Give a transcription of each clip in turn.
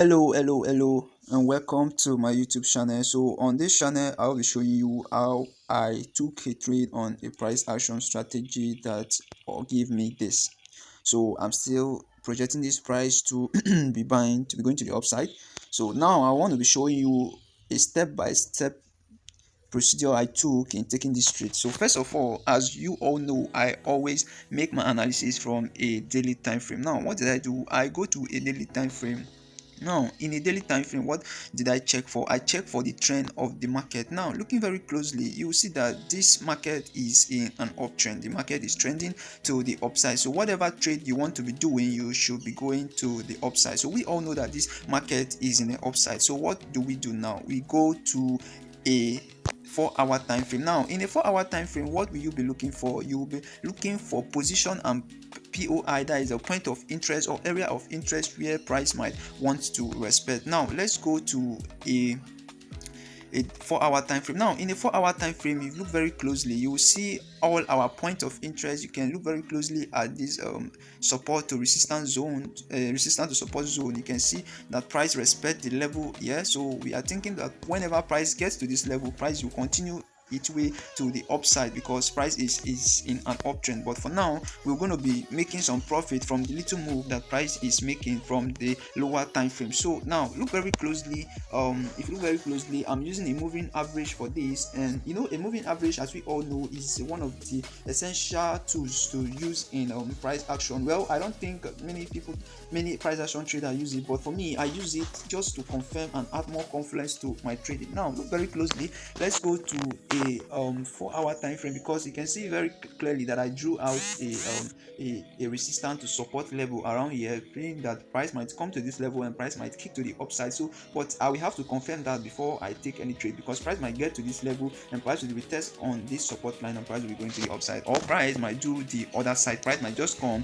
Hello, and welcome to my YouTube channel. So, on this channel, I'll be showing you how I took a trade on a price action strategy that gave me this. So, I'm still projecting this price to be buying to be going to the upside. So, now I want to be showing you a step by step procedure I took in taking this trade. So first of all, as you all know, I always make my analysis from a daily time frame. Now, what did I do? I go to a daily time frame. Now, in a daily time frame, what did I check for? I check for the trend of the market. Now, looking very closely, you will see that this market is in an uptrend. The market is trending to the upside. So whatever trade you want to be doing, you should be going to the upside. So we all know that this market is in the upside. So what do we do now? We go to a 4 hour time frame. Now, in a 4 hour time frame, what will you be looking for? You will be looking for position and POI, that is a point of interest or area of interest where price might want to respect. Now, let's go to a 4 hour time frame. Now, in a 4 hour time frame, if you look very closely, you will see all our point of interest. You can look very closely at this support to resistance zone, resistance to support zone. You can see that price respect the level here. So we are thinking that whenever price gets to this level, price will continue its way to the upside because price is in an uptrend. But for now, we're going to be making some profit from the little move that price is making from the lower time frame. So now look very closely. If you look very closely, I'm using a moving average for this, and you know, a moving average, as we all know, is one of the essential tools to use in price action. Well, I don't think many price action traders use it, but for me, I use it just to confirm and add more confidence to my trading. Now look very closely. Let's go to a 4 hour time frame, because you can see very clearly that I drew out a resistance to support level around here, meaning that price might come to this level and price might kick to the upside. So but I will have to confirm that before I take any trade, because price might get to this level and price will retest on this support line and price will be going to the upside, or price might do the other side. Price might just come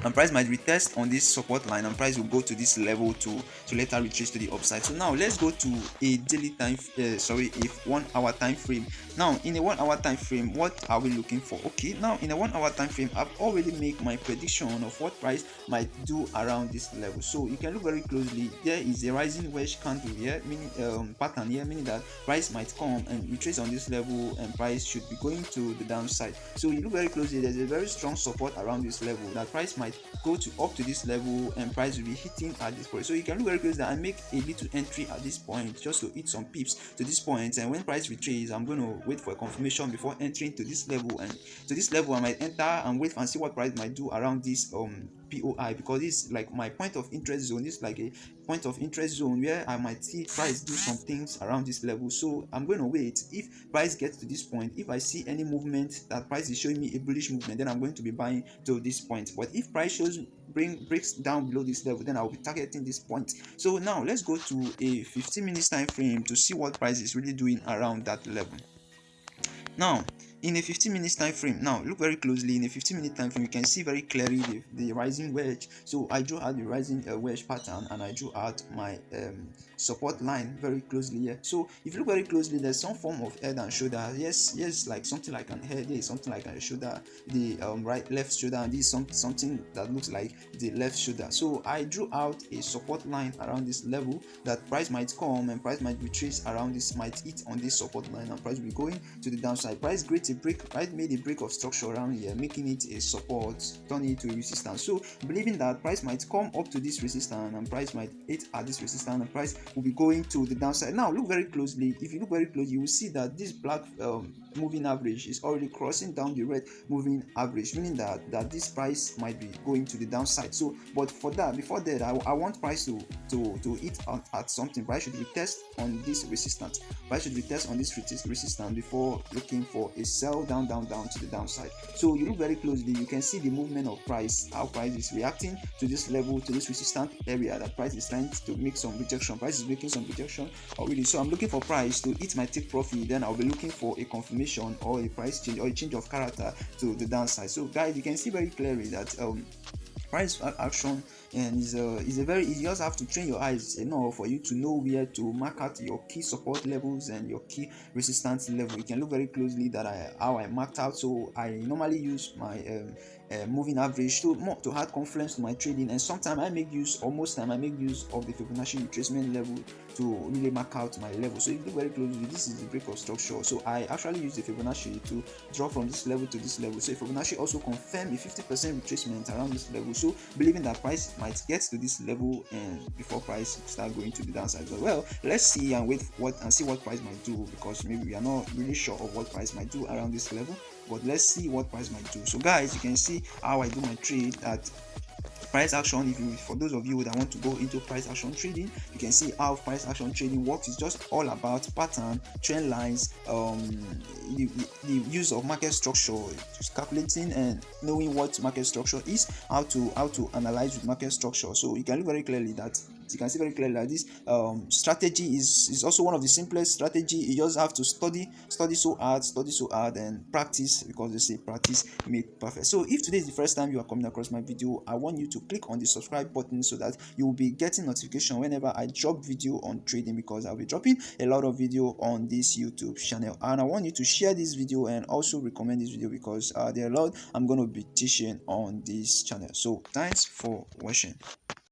and price might retest on this support line and price will go to this level to later retrace to the upside. So now let's go to a daily time a 1 hour time frame. Now in a 1 hour time frame, what are we looking for? Okay, now in a 1 hour time frame, I've already made my prediction of what price might do around this level. So you can look very closely. There is a rising wedge candle here, meaning pattern here, meaning that price might come and retrace on this level and price should be going to the downside. So you look very closely, there's a very strong support around this level that price might go to up to this level and price will be hitting at this point. So you can look very close that I make a little entry at this point just to hit some pips to this point, and when price retraces, I'm going to wait for a confirmation before entering to this level. And to this level I might enter and wait and see what price might do around this POI, because this is like my point of interest zone. This is like a point of interest zone where I might see price do some things around this level. So I'm going to wait. If price gets to this point, if I see any movement that price is showing me a bullish movement, then I'm going to be buying to this point. But if price shows breaks down below this level, then I'll be targeting this point. So now let's go to a 15 minutes time frame to see what price is really doing around that level. Now in a 15 minutes time frame, now look very closely. In a 15-minute time frame, you can see very clearly the rising wedge. So I drew out the rising wedge pattern, and I drew out my support line very closely here. So if you look very closely, there's some form of head and shoulder. Yes, like something like an head. There is something like a shoulder, the left shoulder, and this is something that looks like the left shoulder. So I drew out a support line around this level that price might come and price might retrace around this, might hit on this support line, and price will be going to the downside. Price great a break, price made a break of structure around here, making it a support, turning it to a resistance. So believing that price might come up to this resistance and price might hit at this resistance and price will be going to the downside. Now look very closely. If you look very closely, you will see that this black moving average is already crossing down the red moving average, meaning that this price might be going to the downside. So but for that, before that, I want price to hit at something. Price should retest on this resistance. Price should retest on this resistance before looking for a sell down to the downside. So you look very closely, you can see the movement of price, how price is reacting to this level, to this resistance area that price is trying to make some rejection. Price is making some rejection already. So I'm looking for price to hit my take profit. Then I'll be looking for a confirmation or a price change or a change of character to the downside. So guys, you can see very clearly that price action and it's a very, you just have to train your eyes enough for you to know where to mark out your key support levels and your key resistance level. You can look very closely that how I marked out. So I normally use my moving average to more to add confidence to my trading, and sometimes I make use, or most time I make use of the Fibonacci retracement level to really mark out my level. So if you look very closely, this is the break of structure. So I actually use the Fibonacci to draw from this level to this level. So Fibonacci also confirm a 50% retracement around this level, so believing that price might get to this level and before price start going to the downside. So well, let's see and wait what and see what price might do, because maybe we are not really sure of what price might do around this level, but let's see what price might do. So guys, you can see how I do my trade at price action. If you, for those of you that want to go into price action trading, you can see how price action trading works. It's just all about pattern, trend lines, the use of market structure, just calculating and knowing what market structure is, how to analyze with market structure. So you can look very clearly that, you can see very clearly that this strategy is also one of the simplest strategy. You just have to study so hard and practice, because they say practice make perfect. So if today is the first time you are coming across my video, I want you to click on the subscribe button so that you will be getting notification whenever I drop video on trading, because I'll be dropping a lot of video on this YouTube channel. And I want you to share this video and also recommend this video, because there are a lot I'm going to be teaching on this channel. So thanks for watching.